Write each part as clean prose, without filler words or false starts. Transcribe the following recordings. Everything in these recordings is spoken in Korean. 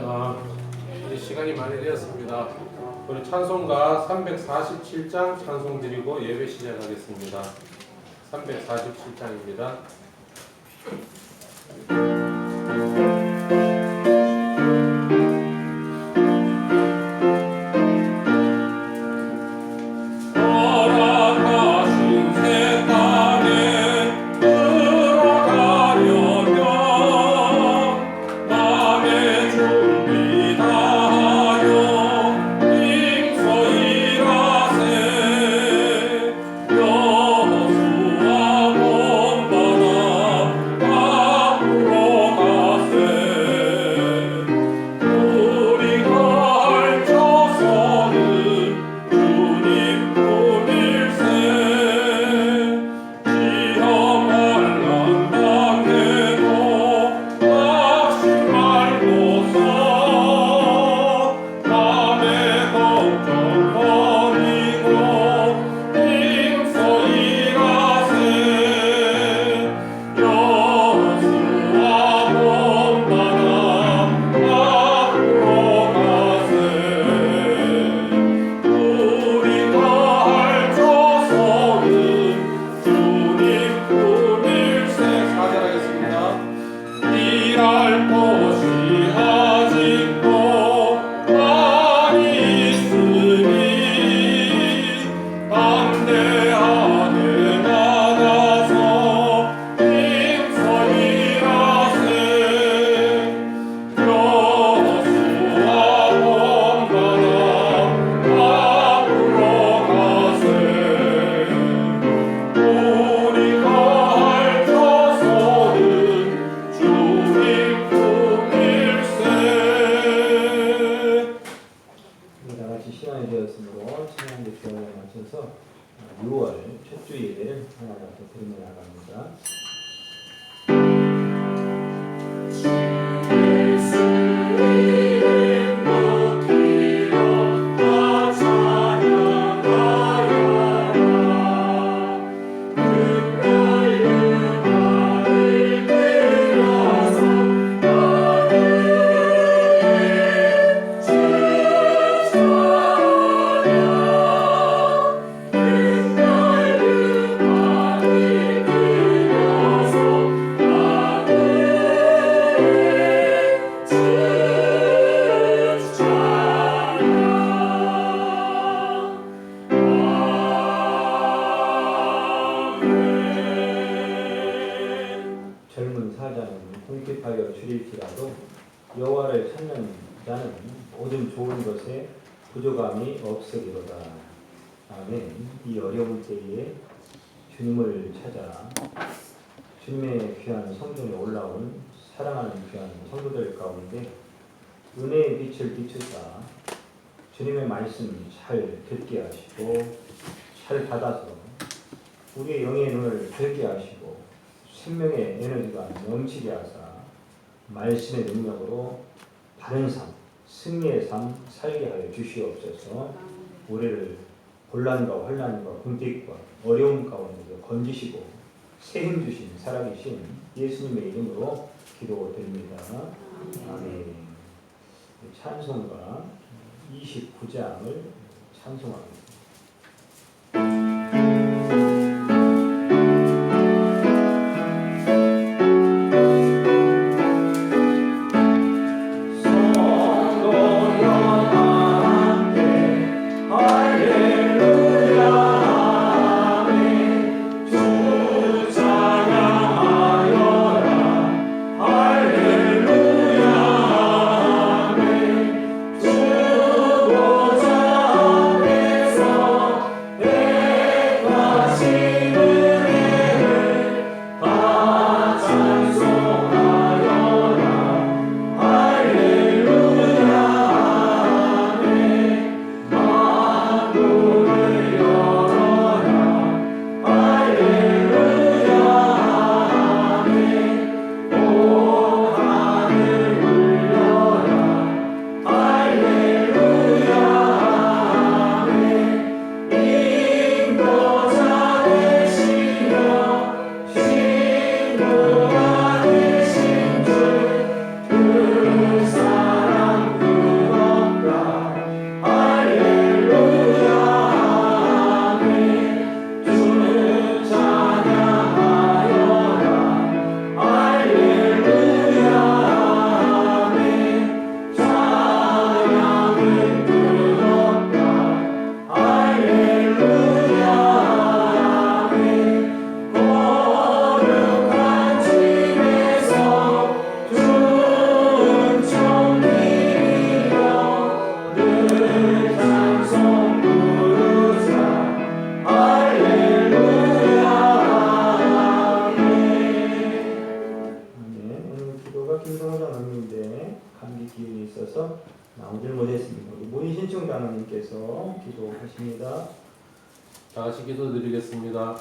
이제 시간이 많이 되었습니다. 우리 찬송가 347장 찬송 드리고 예배 시작하겠습니다. 347장입니다. 궁핍하여 줄일지라도 여호와를 찾는 자는 모든 좋은 것에 부족함이 없으리로다. 아멘. 이 어려운 때에 주님을 찾아 주님의 귀한 성전에 올라온 사랑하는 귀한 성도들 가운데 은혜의 빛을 비추사 주님의 말씀 잘 듣게 하시고 잘 받아서 우리의 영의 눈을 밝게 하시고 생명의 에너지가 넘치게 하사 말씀의 능력으로 바른 삶, 승리의 삶 살게 하여 주시옵소서. 우리를 혼란과 환난과 궁핍과 어려움 가운데서 건지시고 새 힘 주신 살아계신 예수님의 이름으로 기도드립니다. 아멘. 찬송가 29장을 찬송합니다. 주보좌 앞에서 기도드리겠습니다. 다 같이 기도드리겠습니다.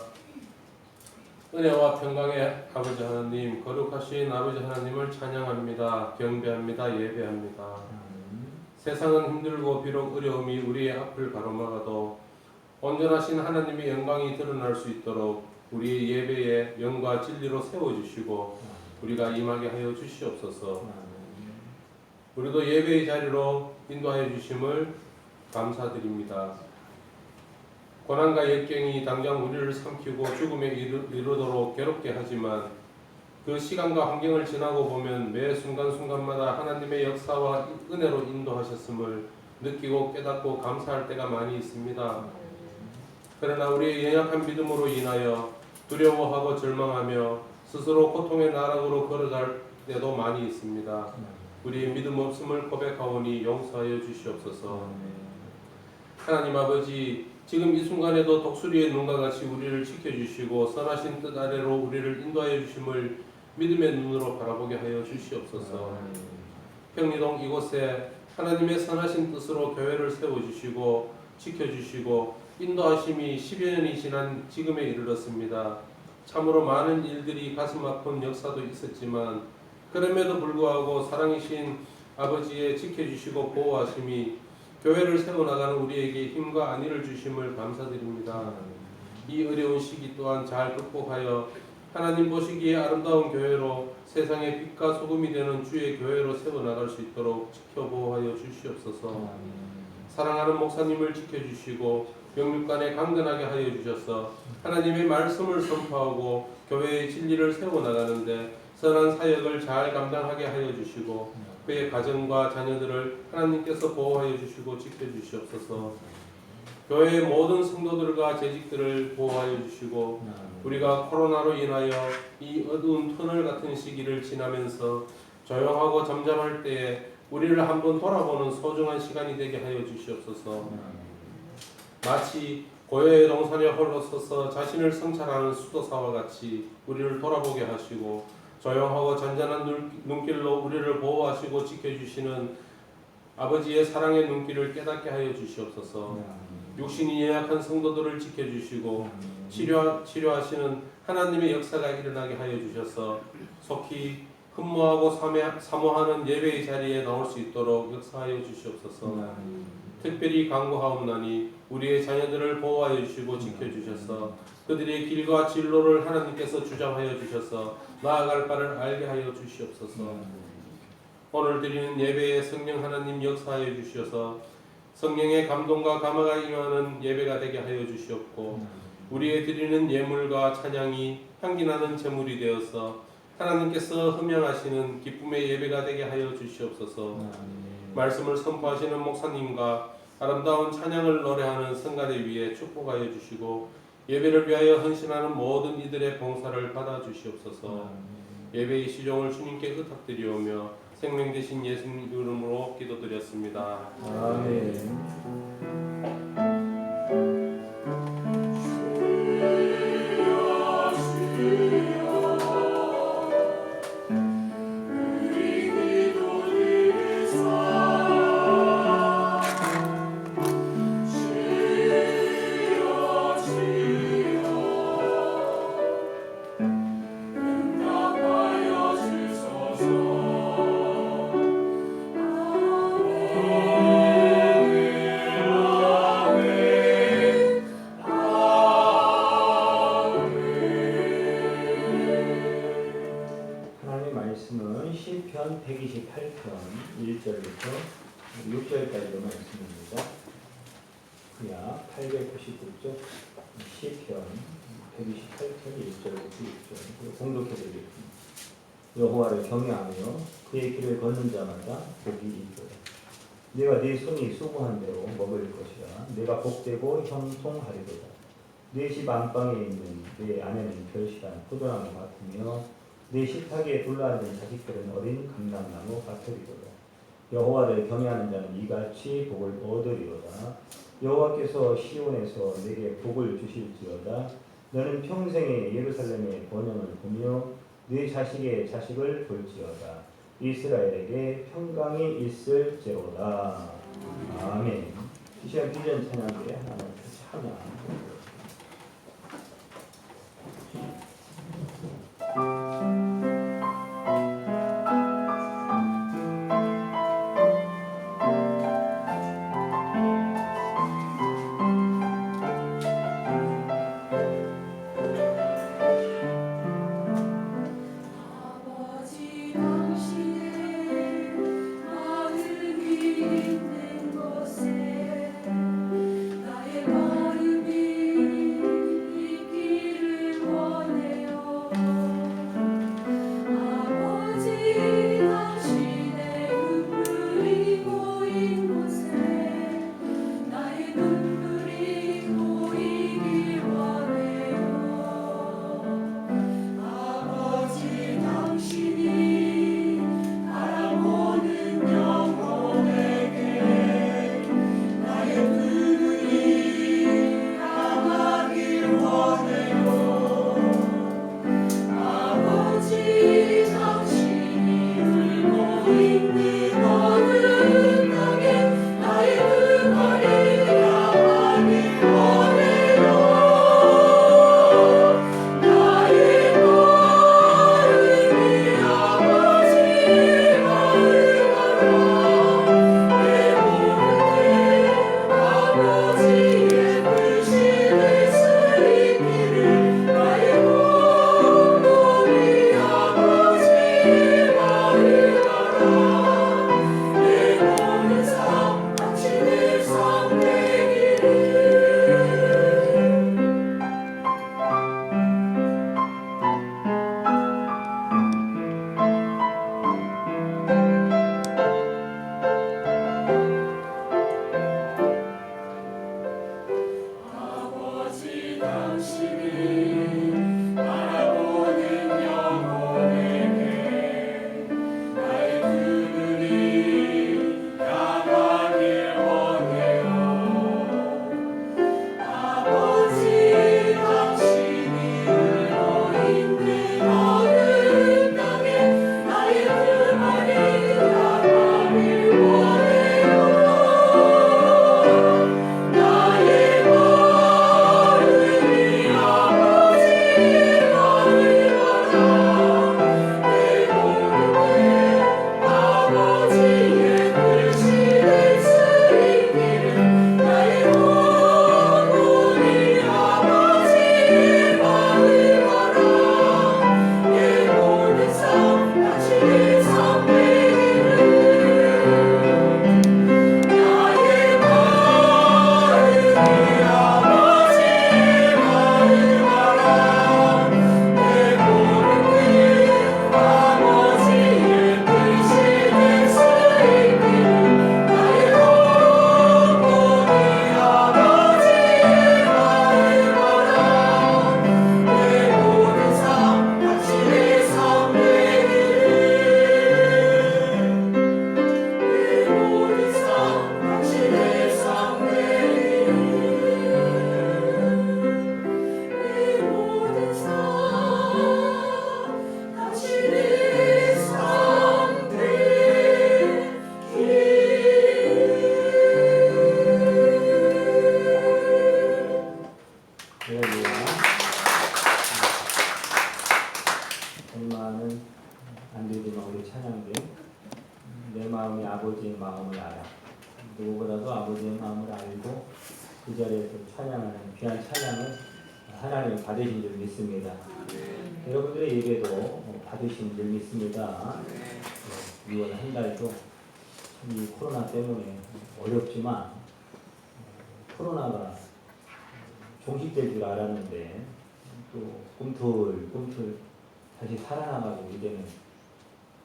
은혜와 평강의 아버지 하나님, 거룩하신 아버지 하나님을 찬양합니다. 경배합니다. 예배합니다. 세상은 힘들고 비록 어려움이 우리의 앞을 가로막아도 온전하신 하나님의 영광이 드러날 수 있도록 우리의 예배에 영과 진리로 세워주시고 우리가 임하게 하여 주시옵소서. 우리도 예배의 자리로 인도하여 주심을 감사드립니다. 고난과 역경이 당장 우리를 삼키고 죽음에 이르도록 괴롭게 하지만 그 시간과 환경을 지나고 보면 매 순간순간마다 하나님의 역사와 은혜로 인도하셨음을 느끼고 깨닫고 감사할 때가 많이 있습니다. 그러나 우리의 연약한 믿음으로 인하여 두려워하고 절망하며 스스로 고통의 나락으로 걸어갈 때도 많이 있습니다. 우리의 믿음 없음을 고백하오니 용서하여 주시옵소서. 하나님 아버지, 지금 이 순간에도 독수리의 눈과 같이 우리를 지켜주시고 선하신 뜻 아래로 우리를 인도하여 주심을 믿음의 눈으로 바라보게 하여 주시옵소서. 평리동 이곳에 하나님의 선하신 뜻으로 교회를 세워주시고 지켜주시고 인도하심이 10여 년이 지난 지금에 이르렀습니다. 참으로 많은 일들이 가슴 아픈 역사도 있었지만 그럼에도 불구하고 사랑이신 아버지의 지켜주시고 보호하심이 교회를 세워나가는 우리에게 힘과 안위를 주심을 감사드립니다. 이 어려운 시기 또한 잘 극복하여 하나님 보시기에 아름다운 교회로 세상의 빛과 소금이 되는 주의 교회로 세워나갈 수 있도록 지켜보호하여 주시옵소서. 사랑하는 목사님을 지켜주시고 영육간에 강건하게 하여 주셔서 하나님의 말씀을 선포하고 교회의 진리를 세워나가는데 선한 사역을 잘 감당하게 하여 주시고 그의 가정과 자녀들을 하나님께서 보호하여 주시고 지켜주시옵소서. 교회의 모든 성도들과 재직들을 보호하여 주시고 우리가 코로나로 인하여 이 어두운 터널 같은 시기를 지나면서 조용하고 잠잠할 때에 우리를 한번 돌아보는 소중한 시간이 되게 하여 주시옵소서. 마치 고요의 동산에 홀로 서서 자신을 성찰하는 수도사와 같이 우리를 돌아보게 하시고 조용하고 잔잔한 눈길로 우리를 보호하시고 지켜주시는 아버지의 사랑의 눈길을 깨닫게 하여 주시옵소서. 육신이 연약한 성도들을 지켜주시고 치료하시는 하나님의 역사가 일어나게 하여 주셔서 속히 흠모하고 사모하는 예배의 자리에 나올 수 있도록 역사하여 주시옵소서. 특별히 간구하옵나니 우리의 자녀들을 보호하여 주시고 지켜주셔서 그들의 길과 진로를 하나님께서 주장하여 주셔서 나아갈 바를 알게 하여 주시옵소서. 오늘 드리는 예배에 성령 하나님 역사하여 주셔서 성령의 감동과 감화가 임하는 예배가 되게 하여 주시옵고 우리의 드리는 예물과 찬양이 향기나는 제물이 되어서 하나님께서 흠양하시는 기쁨의 예배가 되게 하여 주시옵소서. 말씀을 선포하시는 목사님과 아름다운 찬양을 노래하는 성가대 위에 축복하여 주시고 예배를 위하여 헌신하는 모든 이들의 봉사를 받아 주시옵소서. 예배의 시종을 주님께 의탁드리오며 생명 되신 예수님 이름으로 기도드렸습니다. 아멘. 말씀은 시편 128편 1절부터 6절까지의 말씀입니다. 약 899쪽 시편 128편 1절부터 6절 공독해드리겠습니다. 여호와를 경외하며 그의 길을 걷는 자마다 복이 있도다. 내가 네 손이 수고한 대로 먹을 것이라. 내가 복되고 형통하리로다. 내 집 안방에 있는 내 아내는 결실한 포도나무 같으며 내 식탁에 둘러앉은 자식들은 어린 감람나무 같으리로다. 여호와를 경외하는 자는 이같이 복을 얻으리로다. 여호와께서 시온에서 내게 복을 주실지어다. 너는 평생에 예루살렘의 번영을 보며 네 자식의 자식을 볼지어다. 이스라엘에게 평강이 있을지로다. 아멘. 이 시간 비전 찬양에 하나님 찬양. 아버지 당신의 마음이 있는 곳에 나의 마음이 있기를 원해요. 아버지 당신의 눈물이 고인 곳에 나의 눈물이 고이길 원해요. 아버지 당신이 바라보는 영혼에게 나의 눈물이 향하길 원해요. 아버지 당신이 울고 있는 어느 땅에 나의 눈물이 향하길 원해요. 나의 마음이 아버지 마음 알아. 내 모든 아버지의 뜻을 수 있기를 나의 몸이 아버지 마음 알아. 내 모든 삶 당신의 삶 되기를. 아버지 당신이 바라보는 영혼에게 나의 눈물이 향하길 원해요. 아버지 당신이 울고 있는 어느 땅에 나의 눈물이 향하길 원해요. 나의 마음이 아버지 마음 알아. 내 모든 아버지의 뜻이 될 수 있기를 나의 몸이 아버지 마음 알아. 내 모든 삶 당신의 삶 되기를. 나의 마음이 아버지 마음 알아. 내 모든 아버지의 뜻이 될 수 있기를 나의 몸이 아버지 마음 알아. 내 모든 삶 당신의 삶 되기를. 내 모든 삶 당신의 삶 되기를. 내 모든 삶 당신의 삶 되기를. 할렐루야. 얼마는 안 되지만 우리 찬양대 내 마음이 아버지의 마음을 알아. 누구보다도 아버지의 마음을 알고 그 자리에서 찬양하는 귀한 찬양을 하나님이 받으신 줄 믿습니다. 여러분들의 예배도 받으신 줄 믿습니다. 이번 한 달도 참 이 코로나 때문에 어렵지만 코로나가 종식될 줄 알았는데 또 꿈틀꿈틀 다시 살아나가고 이제는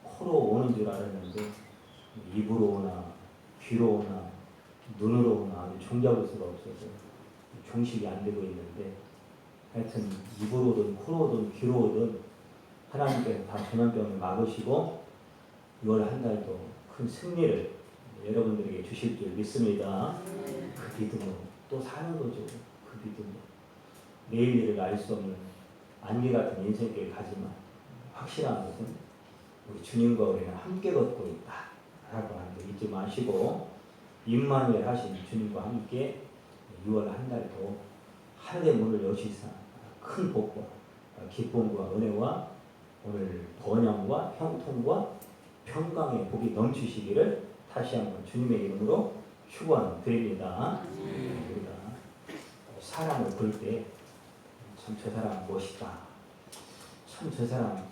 코로 오는 줄 알았는데 입으로 오나 귀로 오나 눈으로 오나 종잡을 수가 없어서 종식이 안 되고 있는데 하여튼 입으로 오든 코로 오든 귀로 오든 하나님께서 다 전염병을 막으시고 6월 한 달도 큰 승리를 여러분들에게 주실 줄 믿습니다. 그 믿음으로 또 사는 거죠. 그 믿음으로 내일 일을 알 수 없는 안개 같은 인생길 가지만 확실한 것은 우리 주님과 우리는 함께 걷고 있다 라고 하는 거 잊지 마시고 임마누엘 하신 주님과 함께 6월 한 달도 하늘의 문을 여시사 큰 복과 기쁨과 은혜와 오늘 번영과 형통과 평강의 복이 넘치시기를 다시 한번 주님의 이름으로 축원드립니다. 우리가 사람을 볼 때 참 저 사람 멋있다. 참 저 사람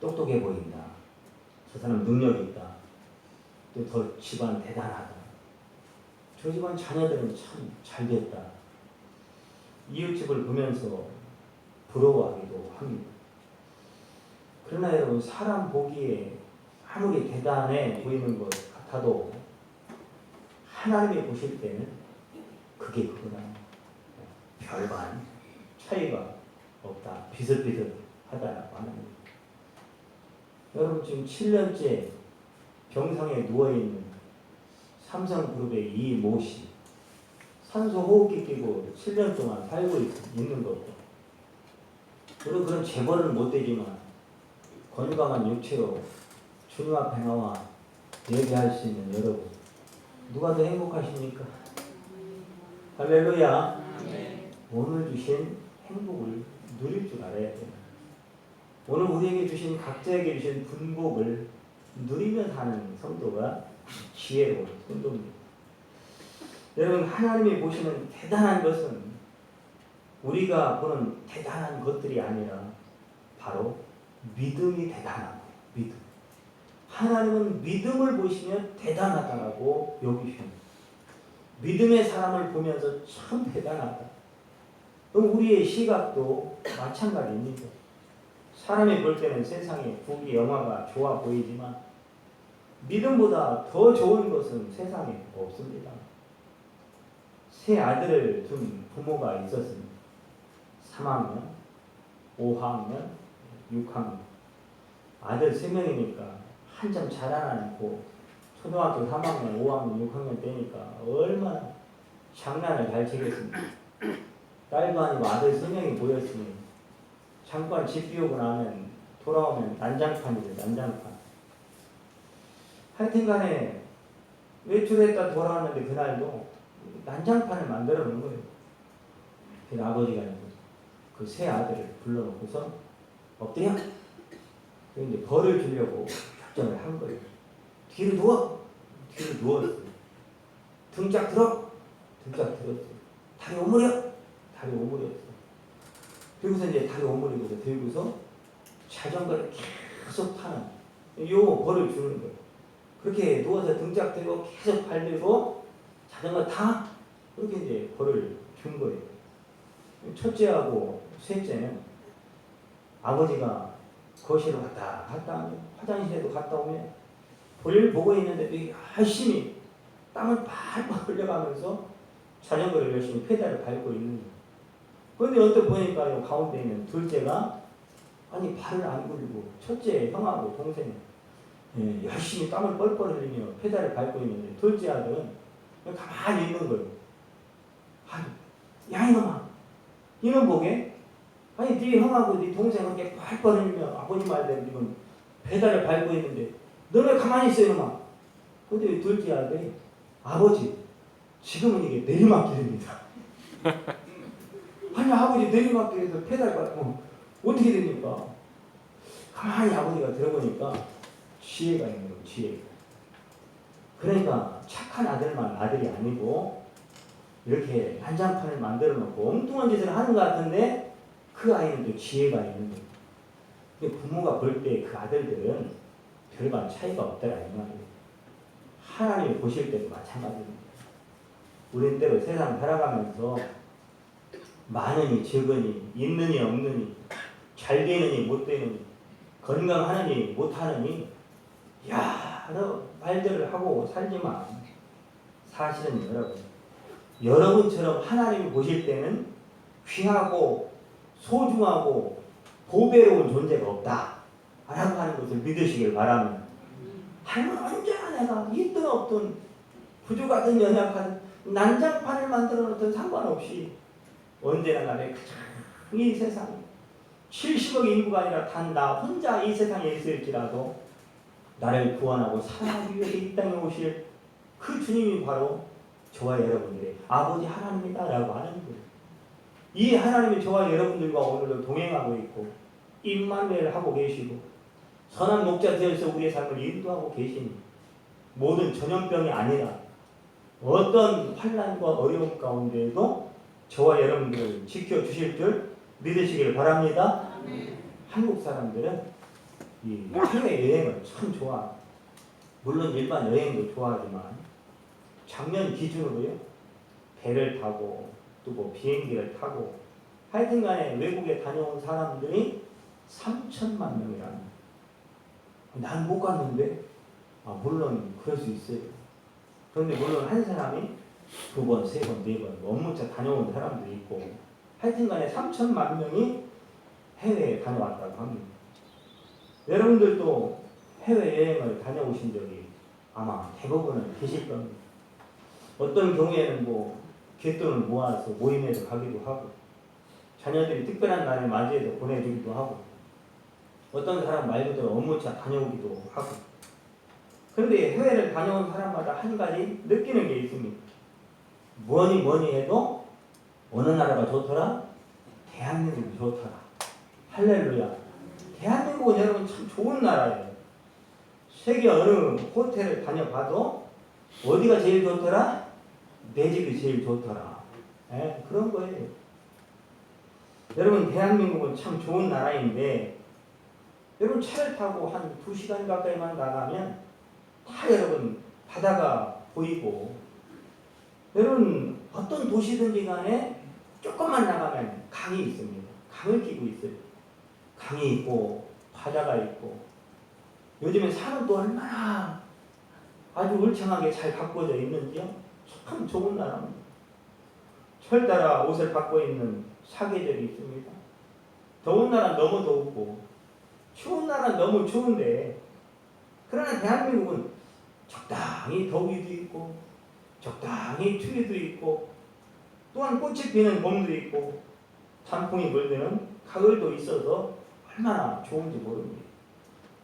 똑똑해 보인다. 저 사람 능력이 있다. 또 더 집안 대단하다. 저 집안 자녀들은 참 잘됐다. 이웃집을 보면서 부러워하기도 합니다. 그러나 여러분 사람 보기에 아무리 대단해 보이는 것 같아도 하나님이 보실 때는 그게 그거랑 별반 차이가 없다. 비슷비슷하다라고 하는 거예요. 여러분 지금 7년째 병상에 누워있는 삼성그룹의 이모 씨 산소 호흡기 끼고 7년 동안 살고 있는 것도 물론 그런 재벌은 못 되지만 건강한 육체로 주님 앞에 나와 예배할 수 있는 여러분 누가 더 행복하십니까? 할렐루야. 오늘 주신 행복을 누릴 줄 알아야 돼요. 오늘 우리에게 주신 각자에게 주신 분복을 누리며 사는 성도가 지혜로운 성도입니다. 여러분 하나님이 보시는 대단한 것은 우리가 보는 대단한 것들이 아니라 바로 믿음이 대단한 거예요. 믿음. 하나님은 믿음을 보시며 대단하다라고 여기십니다. 믿음의 사람을 보면서 참 대단하다. 그럼 우리의 시각도 마찬가지입니다. 사람이 볼 때는 세상에 부귀 영화가 좋아 보이지만 믿음보다 더 좋은 것은 세상에 없습니다. 세 아들을 둔 부모가 있었습니다. 3학년, 5학년, 6학년. 아들 3명이니까 한참 자라나고 초등학교 3학년, 5학년, 6학년 때니까 얼마나 장난을 잘 치겠습니까. 딸도 아니고 아들 3명이 모였으니 잠깐 집 비우고 나면 돌아오면 난장판이죠. 난장판. 하여튼간에 외출했다 돌아왔는데 그날도 난장판을 만들어 놓은 거예요. 그래서 아버지가 그 세 아들을 불러놓고서 엎드려. 그런데 벌을 주려고 작정을 한 거예요. 뒤로 누워. 뒤로 누웠어요. 등짝 들어. 등짝 들었어요. 다리 오므려. 다리 오므렸어요. 그리고서 이제 다리 오므리고서 들고서 자전거를 계속 타는 요 벌을 주는 거예요. 그렇게 누워서 등짝 들고 계속 발 들고 자전거 타. 그렇게 이제 벌을 준 거예요. 첫째하고 셋째는 아버지가 거실로 갔다 오면 화장실에도 갔다 오면 볼일 보고 있는데도 열심히 땀을 팔팔 흘려가면서 자전거를 열심히 페달을 밟고 있는 거예요. 그런데 어떻게 보니까 가운데 있는 둘째가 아니 발을 안 굴리고 첫째 형하고 동생이 열심히 땀을 뻘뻘 흘리며 페달을 밟고 있는데 둘째 아들은 가만히 있는 거예요. 아니, 야 이놈아, 이놈 보게? 아니 네 형하고 네 동생 그렇게 뻘뻘 흘리며 아버지 말대로 지금 페달을 밟고 있는데 너네 가만히 있어 이놈아. 근데 둘째 아들이 아버지 지금은 이게 내리막길입니다. 아니 아버지 내리막길에서 페달 밟고 어떻게 됩니까? 가만히 아버지가 들어보니까 지혜가 있는 거예요. 지혜. 그러니까 착한 아들만 아들이 아니고 이렇게 난장판을 만들어 놓고 엉뚱한 짓을 하는 것 같은데 그 아이는 또 지혜가 있는 거예요. 근데 부모가 볼 때 그 아들들은 별반 차이가 없더라 이 말이에요. 하나님이 보실 때도 마찬가지입니다. 우린 때로 세상 살아가면서 많으니 적으니 있느니 없느니 잘 되느니 못 되느니 건강하느니 못하느니 여러 말들을 하고 살지만 사실은 여러분처럼 하나님이 보실 때는 귀하고 소중하고 보배로운 존재가 없다 라고 하는 것을 믿으시길 바랍니다. 하나님은 언제나 내가 있든 없든 부족하든 연약하든 난장판을 만들어 놓든 상관없이 언제나 나를 이 세상 70억 인구가 아니라 단 나 혼자 이 세상에 있을지라도 나를 구원하고 사랑하기 위해 이 땅에 오실 그 주님이 바로 저와 여러분들의 아버지 하나님이다라고 하는 거예요. 이 하나님이 저와 여러분들과 오늘도 동행하고 있고 임마누엘 하고 계시고 선한 목자 되어서 우리의 삶을 인도하고 계시니 모든 전염병이 아니라 어떤 환난과 어려움 가운데에도 저와 여러분들을 지켜주실 줄 믿으시길 바랍니다. 한국 사람들은 이 해외여행을 참 좋아. 물론 일반 여행도 좋아하지만 작년 기준으로요 배를 타고 또 뭐 비행기를 타고 하여튼간에 외국에 다녀온 사람들이 3천만 명이라는. 난 못 갔는데 물론 그럴 수 있어요. 그런데 물론 한 사람이 2번, 3번, 4번 업무차 다녀온 사람도 있고 하여튼간에 3천만 명이 해외에 다녀왔다고 합니다. 여러분들도 해외여행을 다녀오신 적이 아마 대부분은 계실 겁니다. 어떤 경우에는 뭐 갯돈을 모아서 모임에서 가기도 하고 자녀들이 특별한 날을 맞이해서 보내주기도 하고 어떤 사람 말 그대로 업무차 다녀오기도 하고. 그런데 해외를 다녀온 사람마다 한 가지 느끼는 게 있습니다. 뭐니 해도 어느 나라가 좋더라? 대한민국이 좋더라. 할렐루야. 대한민국은 여러분 참 좋은 나라예요. 세계 어느 호텔을 다녀봐도 어디가 제일 좋더라? 내 집이 제일 좋더라. 그런 거예요. 여러분 대한민국은 참 좋은 나라인데 여러분 차를 타고 한 2시간 가까이만 나가면 다 여러분 바다가 보이고 여러분 어떤 도시든지 간에 조금만 나가면 강이 있습니다. 강을 끼고 있어요. 강이 있고 바다가 있고 요즘에 산은 또 얼마나 아주 울창하게 잘 가꾸어져 있는지요. 참 좋은 나라입니다. 철 따라 옷을 받고 있는 사계절이 있습니다. 더운 나라는 너무 덥고 추운 나라는 너무 추운데 그러나 대한민국은 적당히 더위도 있고 적당히 추위도 있고 또한 꽃이 피는 봄도 있고 단풍이 물드는 가을도 있어서 얼마나 좋은지 모릅니다.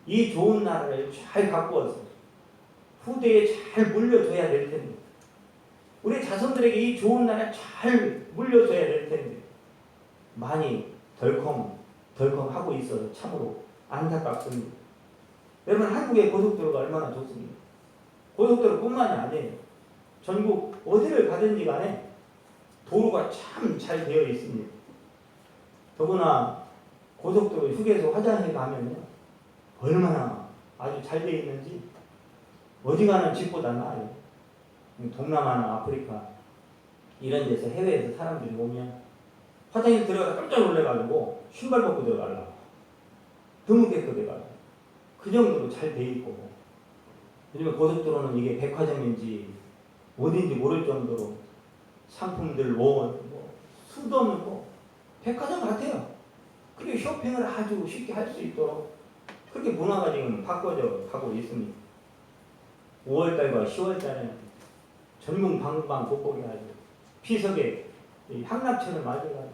이 좋은 나라를 잘 가꾸어서 후대에 잘 물려줘야 될 텐데 우리 자손들에게 이 좋은 나라 잘 물려줘야 될 텐데 많이 덜컹하고 있어서 참으로 안타깝습니다. 여러분 한국의 고속도로가 얼마나 좋습니까? 고속도로뿐만이 아니에요. 전국 어디를 가든지 간에 도로가 참 잘 되어 있습니다. 더구나 고속도로 휴게소 화장실 가면요 얼마나 아주 잘 되어 있는지 어디 가는 집보다 나아요. 동남아나 아프리카 이런 데서 해외에서 사람들이 오면 화장실 들어가서 깜짝 놀래가지고 신발 벗고 들어가려고 너무 깨끗해가지고 그 정도로 잘 돼 있고 요즘에 고속도로는 이게 백화점인지 어딘지 모를 정도로 상품들 뭐 수도 없는 거 백화점 같아요. 그리고 쇼핑을 아주 쉽게 할 수 있도록 그렇게 문화가 지금 바꿔져 가고 있습니다. 5월달과 10월달에는 전국 방방곡곡이 아주 피석에 향락철을 맞아가지고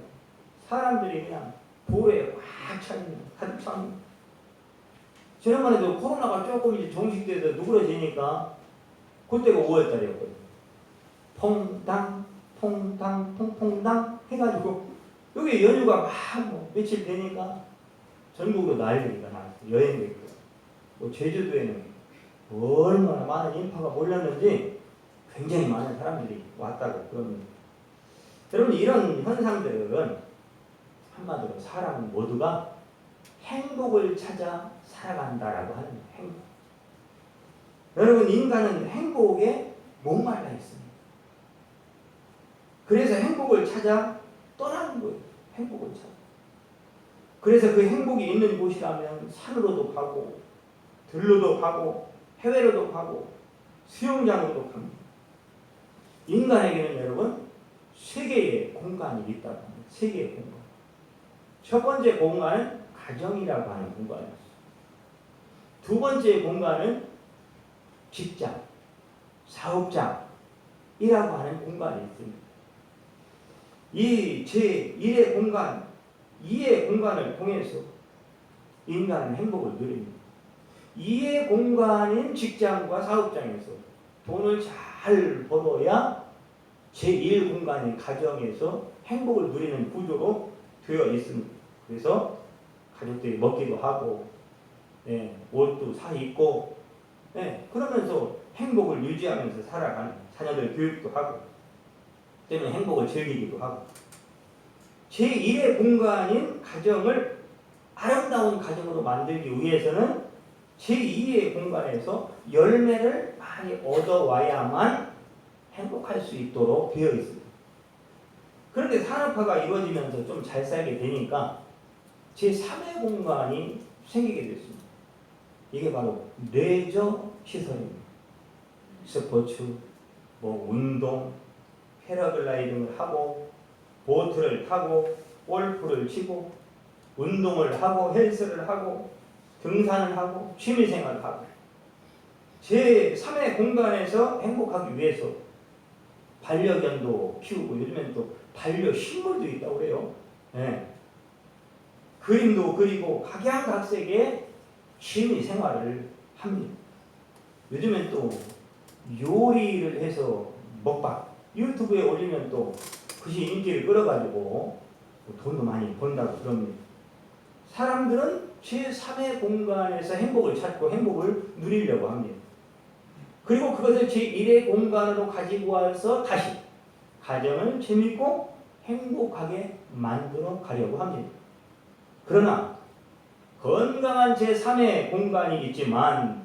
사람들이 그냥 도로에 꽉 차입니다. 가득 찹니다. 지난번에도 코로나가 조금 이제 종식돼서 누그러지니까 그때가 5월달이었거든요. 퐁당 퐁당 해가지고 여기 연휴가 막 며칠 되니까 전국으로 난리가 났어요. 여행도 있고 뭐 제주도에는 얼마나 많은 인파가 몰렸는지 굉장히 많은 사람들이 왔다고 그럽니다. 여러분 이런 현상들은 한마디로 사람은 모두가 행복을 찾아 살아간다라고 하는 행복. 여러분 인간은 행복에 목말라 있습니다. 그래서 행복을 찾아 떠나는 거예요. 행복을 찾아. 그래서 그 행복이 있는 곳이라면 산으로도 가고 들로도 가고 해외로도 가고 수영장으로도 갑니다. 인간에게는 여러분 세 개의 공간이 있다고 합니다. 세 개의 공간. 첫 번째 공간은 가정이라고 하는 공간이었어요. 두 번째 공간은 직장, 사업장이라고 하는 공간이 있습니다. 이 제1의 공간, 2의 공간을 통해서 인간은 행복을 누립니다. 2의 공간인 직장과 사업장에서 돈을 잘 잘 벌어야 제1공간인 가정에서 행복을 누리는 구조로 되어 있습니다. 그래서 가족들이 먹기도 하고, 옷도 사 입고, 그러면서 행복을 유지하면서 살아가는, 자녀들 교육도 하고, 때문에 행복을 즐기기도 하고. 제1의 공간인 가정을 아름다운 가정으로 만들기 위해서는 제2의 공간에서 열매를 많이 얻어와야만 행복할 수 있도록 되어 있습니다. 그런데 산업화가 이루어지면서 좀 잘 살게 되니까 제3의 공간이 생기게 됐습니다. 이게 바로 레저 시설입니다. 스포츠, 운동, 패러글라이딩을 하고, 보트를 타고, 골프를 치고, 운동을 하고, 헬스를 하고, 등산을 하고, 취미생활을 하고. 제3의 공간에서 행복하기 위해서 반려견도 키우고, 요즘엔 또 반려식물도 있다고 그래요. 그림도 그리고 각양각색의 취미생활을 합니다. 요즘엔 또 요리를 해서 먹방, 유튜브에 올리면 또 그것이 인기를 끌어가지고 돈도 많이 번다고 그럽니다. 사람들은 제3의 공간에서 행복을 찾고 행복을 누리려고 합니다. 그리고 그것을 제1의 공간으로 가지고 와서 다시 가정을 재밌고 행복하게 만들어 가려고 합니다. 그러나 건강한 제3의 공간이 있지만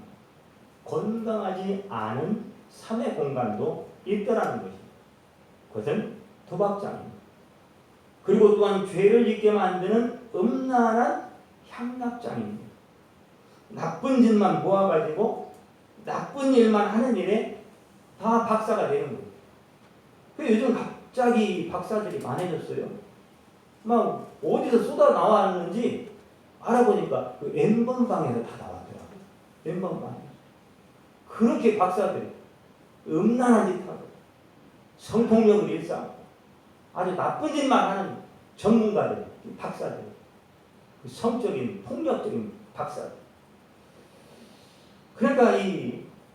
건강하지 않은 3의 공간도 있더라는 것입니다. 그것은 도박장입니다. 그리고 또한 죄를 짓게 만드는 음란한 향락장입니다. 나쁜 짓만 모아가지고 나쁜 일만 하는 일에 다 박사가 되는 거예요. 요즘 갑자기 박사들이 많아졌어요. 막 어디서 쏟아 나왔는지 알아보니까 그 N번방에서 다 나왔더라고요. N번방에. 그렇게 박사들이 음란한 짓 하고 성폭력을 일삼고 아주 나쁜 짓만 하는 전문가들, 박사들, 그 성적인 폭력적인 박사들. 그러니까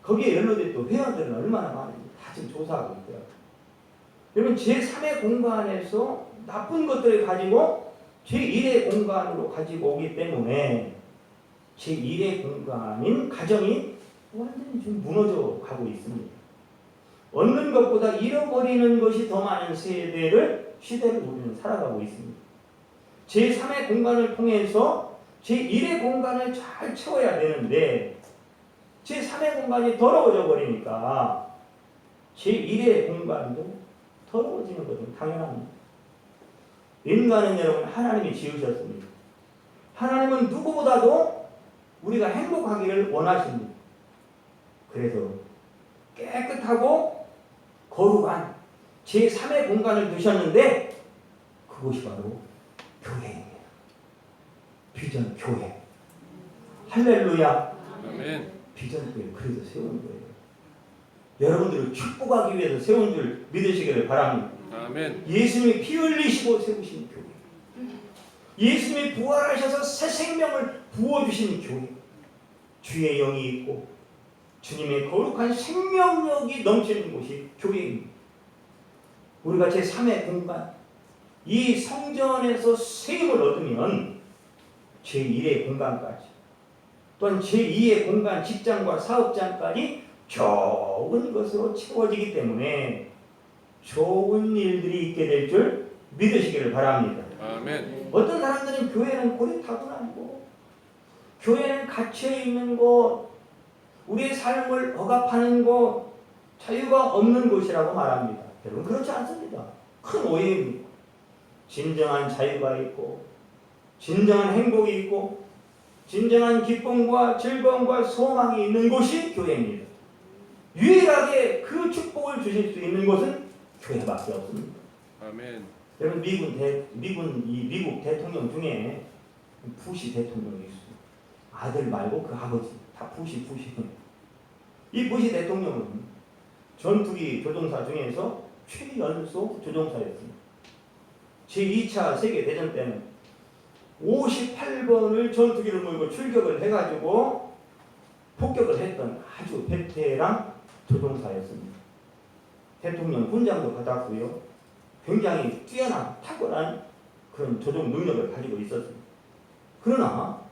거기에 연루된 회원들은 얼마나 많은지 다 지금 조사하고 있더라고요. 여러분 제3의 공간에서 나쁜 것들을 가지고 제1의 공간으로 가지고 오기 때문에 제1의 공간인 가정이 완전히 지금 무너져 가고 있습니다. 얻는 것보다 잃어버리는 것이 더 많은 시대를 우리는 살아가고 있습니다. 제3의 공간을 통해서 제1의 공간을 잘 채워야 되는데 제3의 공간이 더러워져 버리니까 제1의 공간도 더러워지는 것은 당연합니다. 인간은 여러분 하나님이 지으셨습니다. 하나님은 누구보다도 우리가 행복하기를 원하십니다. 그래서 깨끗하고 거룩한 제3의 공간을 두셨는데 그것이 바로 교회입니다. 비전 교회. 할렐루야. 아멘. 비전 교회 그래서 세운 거예요. 여러분들을 축복하기 위해서 세운 줄 믿으시기를 바랍니다. 아멘. 예수님이 피 흘리시고 세우신 교회. 예수님이 부활하셔서 새 생명을 부어주신 교회. 주의 영이 있고 주님의 거룩한 생명력이 넘치는 곳이 교회입니다. 우리가 제3의 공간, 이 성전에서 세임을 얻으면 제1의 공간까지 또한 제2의 공간, 직장과 사업장까지 좋은 것으로 채워지기 때문에 좋은 일들이 있게 될 줄 믿으시기를 바랍니다. 아멘. 어떤 사람들은 교회는 고리타분한 곳, 교회는 갇혀있는 곳, 우리의 삶을 억압하는 곳, 자유가 없는 곳이라고 말합니다. 여러분 그렇지 않습니다. 큰 오해입니다. 진정한 자유가 있고 진정한 행복이 있고 진정한 기쁨과 즐거움과 소망이 있는 곳이 교회입니다. 유일하게 그 축복을 주실 수 있는 곳은 교회밖에 없습니다. 아멘. 여러분 미국 대통령 중에 부시 대통령이 있어요. 아들 말고 그 아버지 다 부시. 이 부시 대통령은 전투기 조종사 중에서 최연소 조종사였습니다. 제2차 세계대전 때는 58번을 전투기를 몰고 출격을 해가지고 폭격을 했던 아주 베테랑 조종사였습니다. 대통령 훈장도 받았고요. 굉장히 뛰어난 탁월한 그런 조종 능력을 가지고 있었습니다. 그러나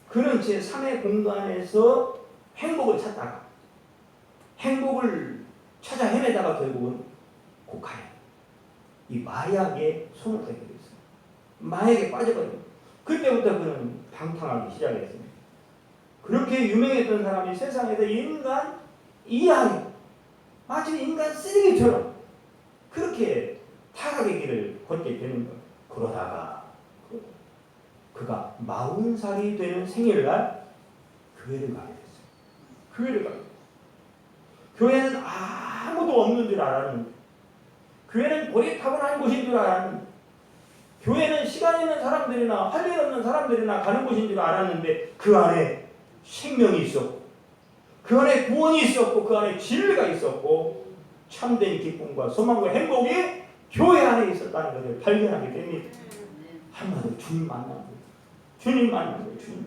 그는 제3의 공간에서 행복을 찾다가 행복을 찾아 헤매다가 결국은 고카에 이 마약에 손을 대게 됐어요. 마약에 빠져버려요. 그때부터 그는 방탕하기 시작했습니다. 그렇게 유명했던 사람이 세상에서 인간 이하에 마치 인간 쓰레기처럼 그렇게 타락의 길을 걷게 되는 거예요. 그러다가 그가 40살이 되는 생일날 교회를 가게 됐어요. 교회를 가게 됐어요. 교회는 아무도 없는 줄 알았는데, 교회는 고리타분한 곳인 줄 알았는데, 교회는 시간 있는 사람들이나 할 일 없는 사람들이나 가는 곳인 줄 알았는데, 그 안에 생명이 있었고, 그 안에 구원이 있었고, 그 안에 진리가 있었고, 참된 기쁨과 소망과 행복이 교회 안에 있었다는 것을 발견하게 됩니다. 한마디로 주님 만난 거예요. 주님 만난 거예요. 주님.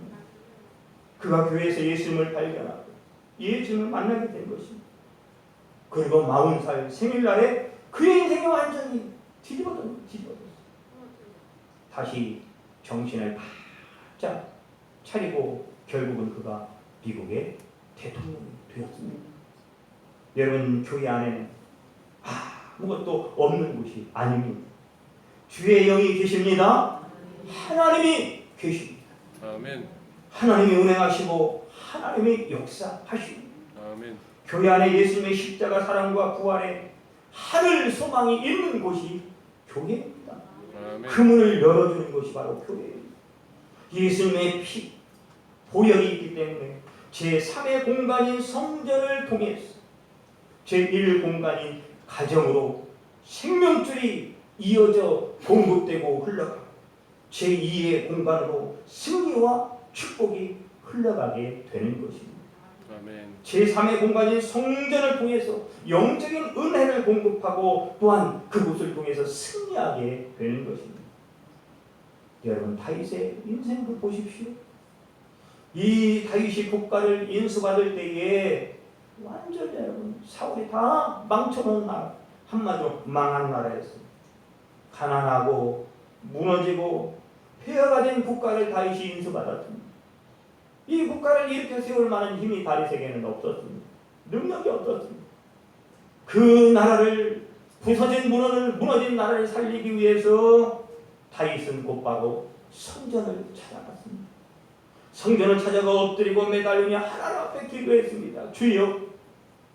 그가 교회에서 예수님을 발견하고 예수님을 만나게 된 것입니다. 그리고 40살 생일날에 그의 인생이 완전히 뒤집어졌어요. 다시 정신을 바짝 차리고 결국은 그가 미국의 대통령이 되었습니다. 여러분, 교회 안에는 아무것도 없는 곳이 아닙니다. 주의 영이 계십니다. 하나님이 계십니다. 아멘. 하나님이 운행하시고 하나님이 역사하십니다. 아멘. 교회 안에 예수님의 십자가 사랑과 부활의 하늘 소망이 있는 곳이 교회입니다. 아멘. 그 문을 열어주는 것이 바로 교회입니다. 예수님의 피, 보혈이 있기 때문에 제3의 공간인 성전을 통해서 제1 공간인 가정으로 생명줄이 이어져 공급되고 흘러가고 제2의 공간으로 승리와 축복이 흘러가게 되는 것입니다. 아멘. 제3의 공간인 성전을 통해서 영적인 은혜를 공급하고 또한 그곳을 통해서 승리하게 되는 것입니다. 여러분, 다윗의 인생을 보십시오. 이 다윗이 국가를 인수받을 때에 완전히 여러분 사울이 다 망쳐놓은 나라, 한마디로 망한 나라였습니다. 가난하고 무너지고 폐허가 된 국가를 다윗이 인수받았습니다. 이 국가를 일으켜 세울 만한 힘이 다윗에게는 없었습니다. 능력이 없었습니다. 그 나라를 무너진 나라를 살리기 위해서 다윗은 곧바로 성전을 찾아갔습니다. 성전을 찾아가 엎드리고 매달리며 하나님 앞에 기도했습니다. 주여,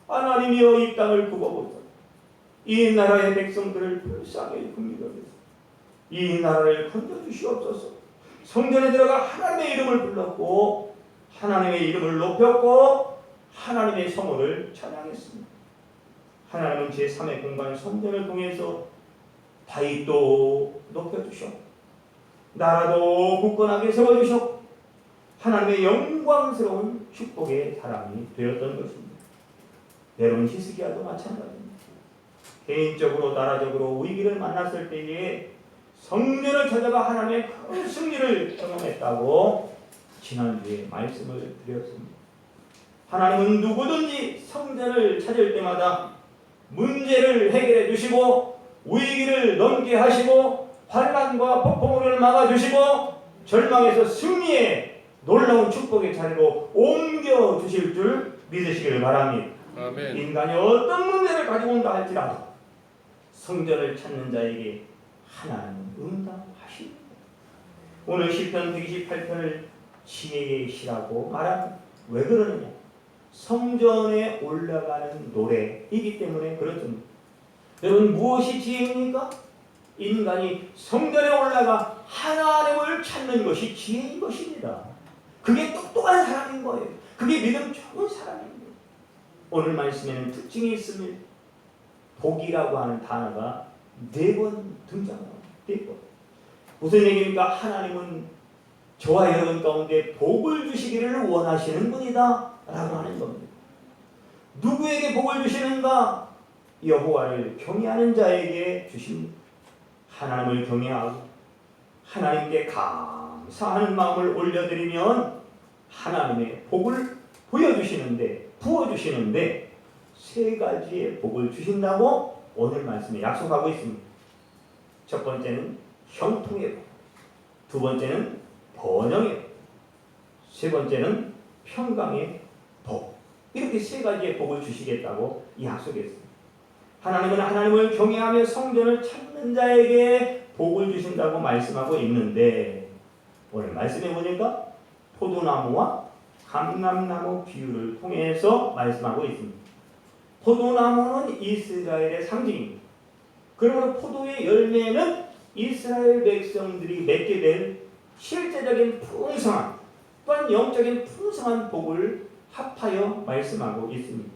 하나님이여 이 땅을 굽어보소서. 이 나라의 백성들을 불쌍히 굽니다. 이 나라를 건져주시옵소서. 성전에 들어가 하나님의 이름을 불렀고 하나님의 이름을 높였고 하나님의 성호를 찬양했습니다. 하나님은 제3의 공간 성전을 통해서 다윗도 높여주셨고 나라도 굳건하게 세워주셨고 하나님의 영광스러운 축복의 사람이 되었던 것입니다. 여러분, 히스기야도 마찬가지입니다. 개인적으로 나라적으로 위기를 만났을 때에 성전을 찾아가 하나님의 큰 승리를 경험했다고 지난주에 말씀을 드렸습니다. 하나님은 누구든지 성전을 찾을 때마다 문제를 해결해 주시고 위기를 넘게 하시고 환난과 폭풍우를 막아주시고 절망에서 승리의 놀라운 축복의 자리로 옮겨주실 줄 믿으시길 바랍니다. 아멘. 인간이 어떤 문제를 가지고 온다 할지라도 성전을 찾는 자에게 하나님은 응답하십니다. 오늘 시편 128편을 지혜의 시라고 말합니다. 왜 그러느냐? 성전에 올라가는 노래이기 때문에 그렇습니다. 여러분, 무엇이 지혜입니까? 인간이 성전에 올라가 하나님을 찾는 것이 지혜인 것입니다. 그게 똑똑한 사람인 거예요. 그게 믿음 좋은 사람입니다. 오늘 말씀에는 특징이 있습니다. 복이라고 하는 단어가 4번 등장합니다. 4번. 무슨 얘기입니까? 하나님은 저와 여러분 가운데 복을 주시기를 원하시는 분이다 라고 하는 겁니다. 누구에게 복을 주시는가? 여호와를 경외하는 자에게 주십니다. 하나님을 경외하고 하나님께 감사하는 마음을 올려드리면 하나님의 복을 보여주시는데, 부어주시는데 세 가지의 복을 주신다고 오늘 말씀에 약속하고 있습니다. 첫 번째는 형통의 복, 두 번째는 번영의 복, 세 번째는 평강의 복. 이렇게 세 가지의 복을 주시겠다고 약속했습니다. 하나님은 하나님을 경외하며 성전을 찾는 자에게 복을 주신다고 말씀하고 있는데 오늘 말씀해 보니까 포도나무와 감람나무 비유를 통해서 말씀하고 있습니다. 포도나무는 이스라엘의 상징입니다. 그러므로 포도의 열매는 이스라엘 백성들이 맺게 될 실제적인 풍성한 또한 영적인 풍성한 복을 합하여 말씀하고 있습니다.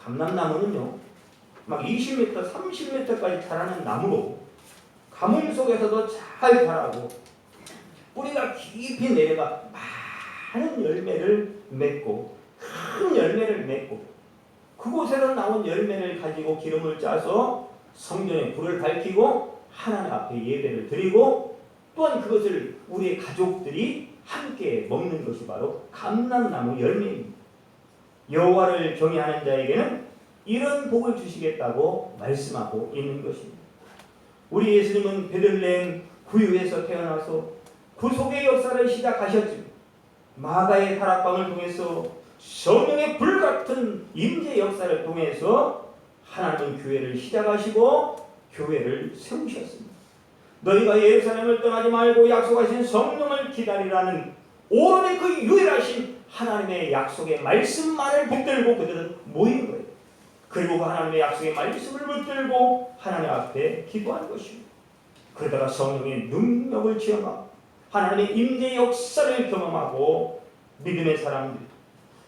감람나무는요, 막 20m, 30m까지 자라는 나무로 가물 속에서도 잘 자라고 뿌리가 깊이 내려가 많은 열매를 맺고 큰 열매를 맺고 그곳에서 나온 열매를 가지고 기름을 짜서 성전에 불을 밝히고 하나님 앞에 예배를 드리고 또한 그것을 우리의 가족들이 함께 먹는 것이 바로 감람나무 열매입니다. 여호와를 경외하는 자에게는 이런 복을 주시겠다고 말씀하고 있는 것입니다. 우리 예수님은 베들레헴 구유에서 태어나서 구속의 역사를 시작하셨지만 마가의 다락방을 통해서 성령의 불같은 임재 역사를 통해서 하나님은 교회를 시작하시고 교회를 세우셨습니다. 너희가 예루살렘을 떠나지 말고 약속하신 성령을 기다리라는 오로지 그 유일하신 하나님의 약속의 말씀만을 붙들고 그들은 모인 거예요. 그리고 하나님의 약속의 말씀을 붙들고 하나님 앞에 기도한 것입니다. 그러다가 성령의 능력을 체험하고 하나님의 임재 역사를 경험하고 믿음의 사람들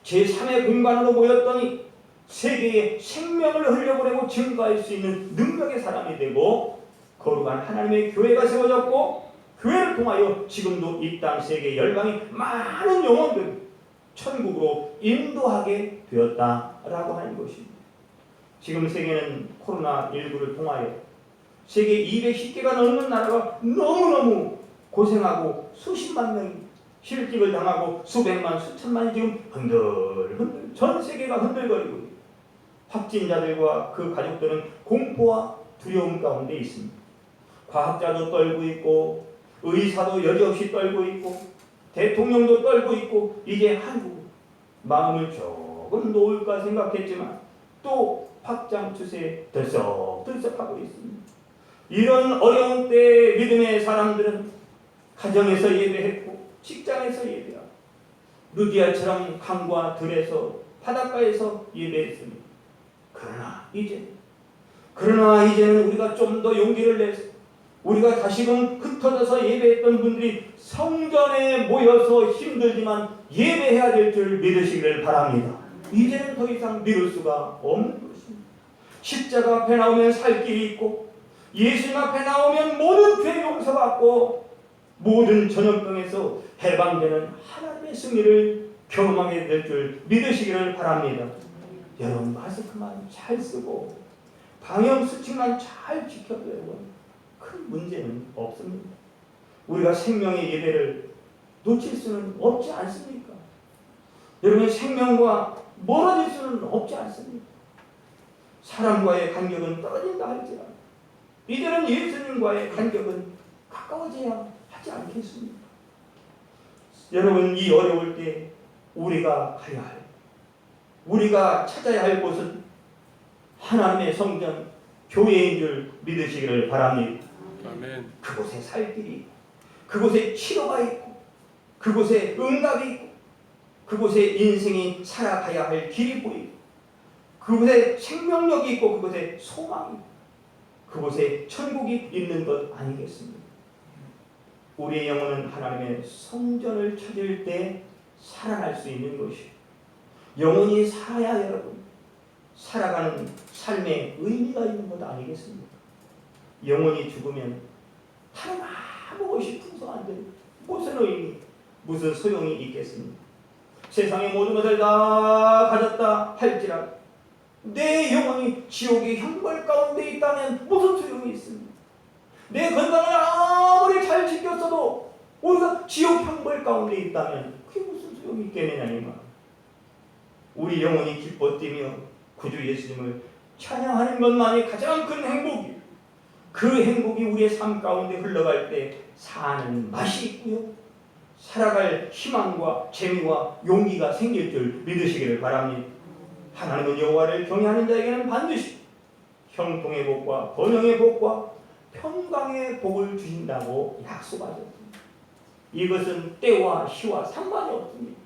제3의 공간으로 모였더니 세계에 생명을 흘려보내고 증거할 수 있는 능력의 사람이 되고 거룩한 하나님의 교회가 세워졌고 교회를 통하여 지금도 이 땅 세계 열방이 많은 영혼들 천국으로 인도하게 되었다라고 하는 것입니다. 지금 세계는 코로나19를 통하여 세계 210개가 넘는 나라가 너무너무 고생하고 수십만 명이 실직을 당하고 수백만 수천만이 지금 흔들흔들 전 세계가 흔들거리고 확진자들과 그 가족들은 공포와 두려움 가운데 있습니다. 과학자도 떨고 있고 의사도 여지없이 떨고 있고 대통령도 떨고 있고 이제 한국 마음을 조금 놓을까 생각했지만 또 확장 추세에 들썩들썩하고 있습니다. 이런 어려운 때에 믿음의 사람들은 가정에서 예배했고 직장에서 예배하고 루디아처럼 강과 들에서 바닷가에서 예배했습니다. 그러나 이제는 우리가 좀 더 용기를 내서 우리가 다시금 흩어져서 예배했던 분들이 성전에 모여서 힘들지만 예배해야 될 줄 믿으시기를 바랍니다. 이제는 더 이상 미룰 수가 없는 것입니다. 십자가 앞에 나오면 살 길이 있고 예수님 앞에 나오면 모든 죄 용서받고 모든 전염병에서 해방되는 하나님의 승리를 경험하게 될 줄 믿으시기를 바랍니다. 여러분 마스크만 잘 쓰고 방역수칙만 잘 지켜도 큰 문제는 없습니다. 우리가 생명의 예배를 놓칠 수는 없지 않습니까? 여러분 생명과 멀어질 수는 없지 않습니까? 사람과의 간격은 떨어진다 할지라도 이제는 예수님과의 간격은 가까워져야 하지 않겠습니까? 여러분 이 어려울 때 우리가 가야 할 우리가 찾아야 할 곳은 하나님의 성전 교회인 줄 믿으시기를 바랍니다. 아멘. 그곳에 살 길이 있고 그곳에 치료가 있고 그곳에 응답이 있고 그곳에 인생이 살아가야 할 길이 보이고 그곳에 생명력이 있고 그곳에 소망이 있고 그곳에 천국이 있는 것 아니겠습니까? 우리의 영혼은 하나님의 성전을 찾을 때 살아날 수 있는 것이에요. 영혼이 살아야 여러분 살아가는 삶에 의미가 있는 것 아니겠습니까? 영혼이 죽으면 다른 아무 것이 풍성한데 무슨 의미, 무슨 소용이 있겠습니까? 세상의 모든 것을 다 가졌다 할지라도 내 영혼이 지옥의 형벌 가운데 있다면 무슨 소용이 있습니까? 내 건강을 아무리 잘 지켰어도 우리가 지옥 형벌 가운데 있다면 그게 무슨 소용이 있겠느냐 이 말. 우리 영혼이 기뻐 뛰며 구주 예수님을 찬양하는 것만이 가장 큰 행복이에요. 그 행복이 우리의 삶 가운데 흘러갈 때 사는 맛이 있고요. 살아갈 희망과 재미와 용기가 생길 줄 믿으시기를 바랍니다. 하나님은 여호와를 경외하는 자에게는 반드시 형통의 복과 번영의 복과 평강의 복을 주신다고 약속하셨습니다. 이것은 때와 시와 상관이 없습니다.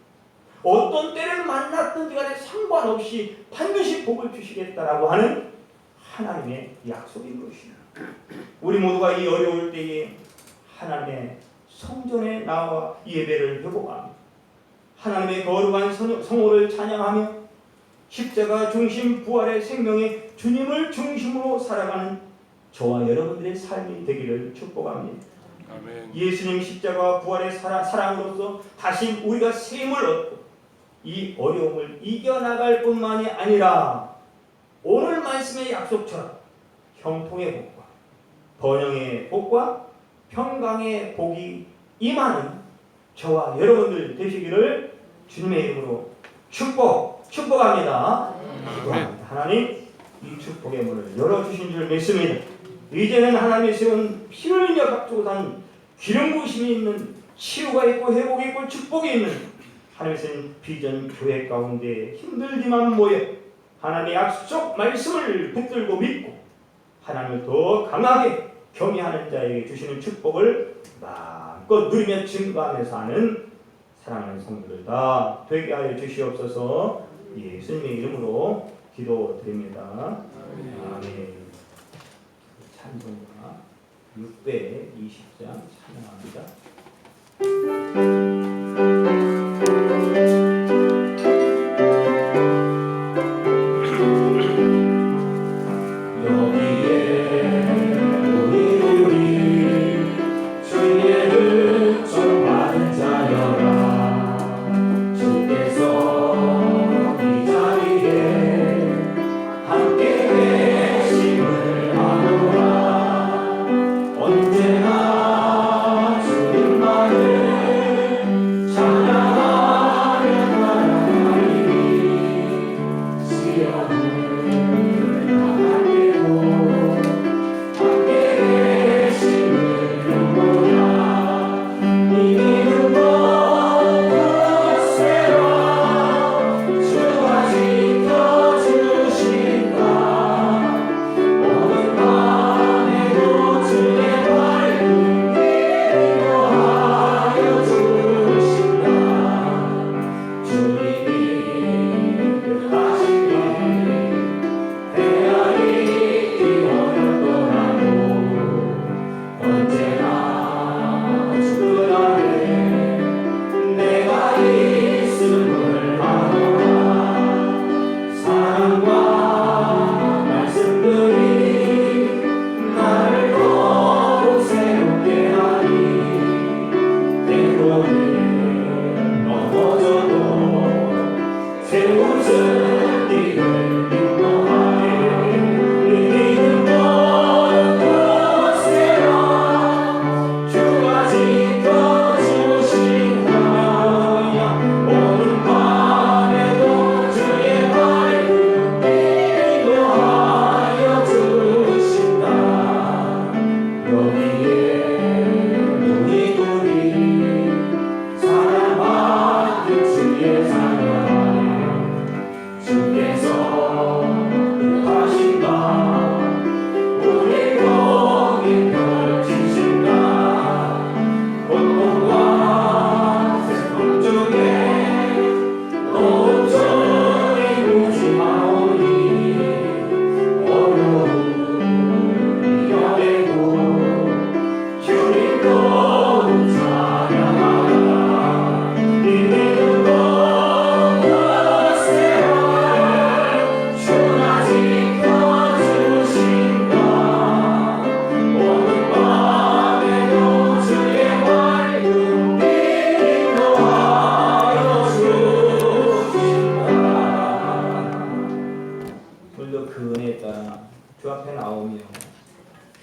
어떤 때를 만났든지 간에 상관없이 반드시 복을 주시겠다라고 하는 하나님의 약속인 것입니다. 우리 모두가 이 어려울 때에 하나님의 성전에 나와 예배를 회복하며 하나님의 거룩한 성호를 찬양하며 십자가 중심 부활의 생명의 주님을 중심으로 살아가는 저와 여러분들의 삶이 되기를 축복합니다. 아멘. 예수님 십자가 부활의 사랑으로서 다시 우리가 셈을 얻고 이 어려움을 이겨나갈 뿐만이 아니라 오늘 말씀의 약속처럼 형통의 복과 번영의 복과 평강의 복이 임하는 저와 여러분들 되시기를 주님의 이름으로 축복합니다. 기도합니다. 하나님 이 축복의 문을 열어주신 줄 믿습니다. 이제는 하나님이 세운 피를 흘려 값주고 산 기름 부으심이 있는 치유가 있고 회복이 있고 축복이 있는 하나님의 세운 비전 교회 가운데 힘들지만 모여 하나님의 약속 말씀을 붙들고 믿고 하나님을 더 강하게 경외하는 자에게 주시는 축복을 마음껏 누리며 증거하며 사는 사랑하는 성도들 다 되게 하여 주시옵소서. 예수님의 이름으로 기도드립니다. 아멘. 찬송가 620장 찬양합니다.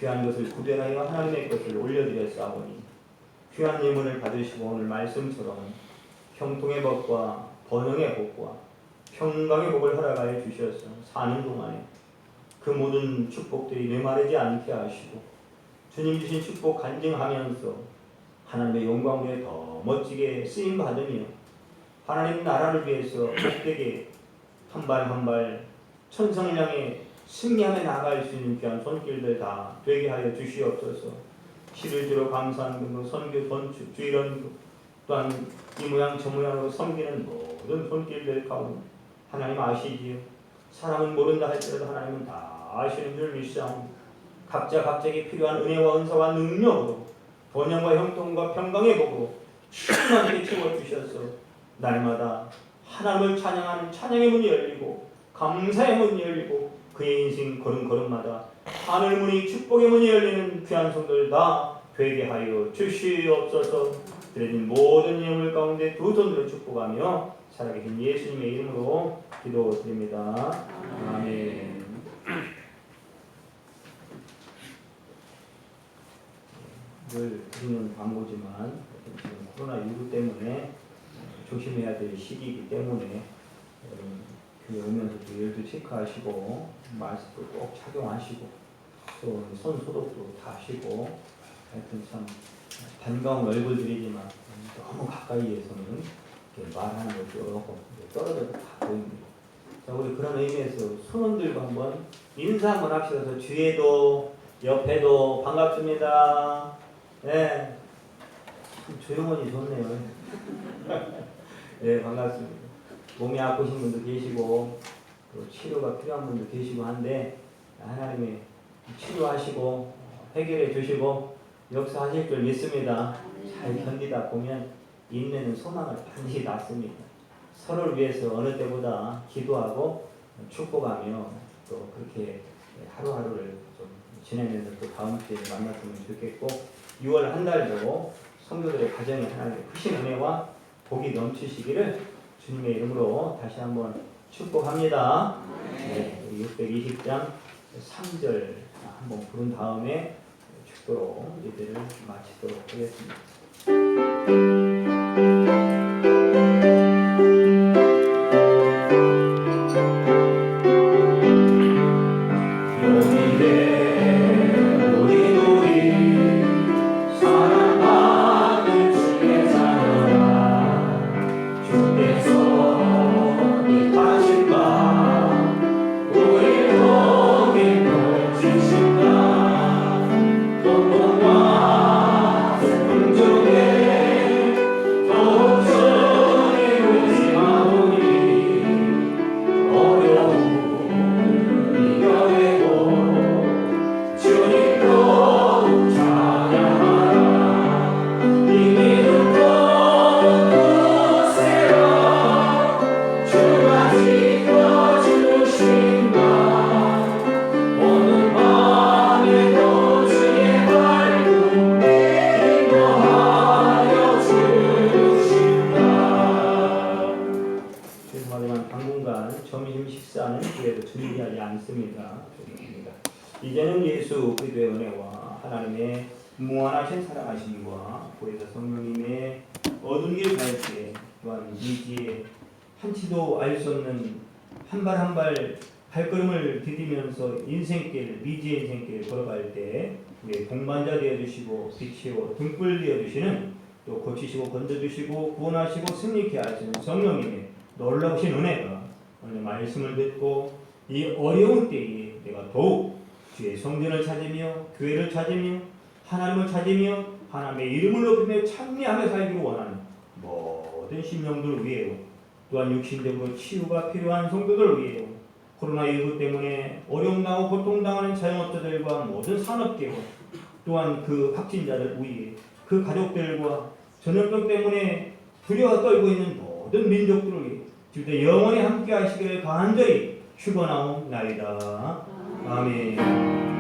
귀한 것을 구별하여 하나님의 것을 올려드렸사오니 귀한 예물을 받으시고 오늘 말씀처럼 형통의 복과 번영의 복과 평강의 복을 허락하여 주셔서 사는 동안에 그 모든 축복들이 메마르지 않게 하시고 주님 주신 축복 간증하면서 하나님의 영광에 더 멋지게 쓰임 받으며 하나님 나라를 위해서 복되게 한 발 한 발 천성을 향해 승리하며 나아갈 수 있는 귀한 손길들 다 되게 하여 주시옵소서. 시를 주로 감사하는 그 선교 건축 주일원 또한 이 모양 저 모양으로 섬기는 모든 손길들 가운데 하나님 아시지요. 사람은 모른다 할지라도 하나님은 다 아시는 줄 믿사옵니다. 각자에게 필요한 은혜와 은사와 능력으로 번영과 형통과 평강의 복으로 충만하게 채워주셔서 날마다 하나님을 찬양하는 찬양의 문이 열리고 감사의 문이 열리고 그의 인생 걸음걸음마다 하늘 문이 축복의 문이 열리는 귀한 손들 다 되게 하여 주시옵소서. 드려진 모든 예물 가운데 두 손으로 축복하며 살아계신 예수님의 이름으로 기도드립니다. 아멘. 늘 드리는 광고지만 지금 코로나19 때문에 조심해야 될 시기이기 때문에 교회 오면서도 열도 체크하시고 마스크 꼭 착용하시고 또 손 소독도 다 하시고 하여튼 참 반가운 얼굴들이지만 너무 가까이에서는 말하는 것도 조금 떨어져서 다 보입니다. 자, 우리 그런 의미에서 손 들고 한번 인사 한번 합시다. 뒤에도 옆에도 반갑습니다. 네, 조용하니 좋네요. 네, 반갑습니다. 몸이 아프신 분도 계시고 또 치료가 필요한 분도 계시고 한데 하나님이 치료하시고 해결해 주시고 역사하실 줄 믿습니다. 잘 견디다 보면 인내는 소망을 반드시 낳습니다. 서로를 위해서 어느 때보다 기도하고 축복하며 또 그렇게 하루하루를 좀 지내면서 또 다음 주에 만났으면 좋겠고 6월 한 달도 성도들의 가정에 하나님의 크신 은혜와 복이 넘치시기를 주님의 이름으로 다시 한번 축복합니다. 네, 620장 3절 한번 부른 다음에 축도로 예배를 마치도록 하겠습니다. 점심 식사는 교회도 준비하지 않습니다. 이제는 예수 그리스도의 은혜와 하나님의 무한하신 사랑하심과 보혜사 성령님의 어두운 길 갈 때 또한 미지에 한치도 알 수 없는 한 발 한 발 발걸음을 디디면서 인생길 미지의 인생길 걸어갈 때 우리의 동반자 되어주시고 빛이요 등불 되어주시는 또 고치시고 건져주시고 구원하시고 승리케 하시는 성령님의 놀라우신 은혜가 오늘 말씀을 듣고 이 어려운 때에 내가 더욱 주의 성전을 찾으며 교회를 찾으며 하나님을 찾으며 하나님의 이름을 높이며 찬미하며 살기를 원하는 모든 심령들을 위해요. 또한 육신적으로 치유가 필요한 성도들을 위해요. 코로나19 때문에 어려움 당하고 고통당하는 자영업자들과 모든 산업계와 또한 그 확진자들 위해 그 가족들과 전염병 때문에 두려워 떨고 있는 모든 민족들을 위해 주님의 영원히 함께 하시기를 간절히 축원하옵나이다. 아멘.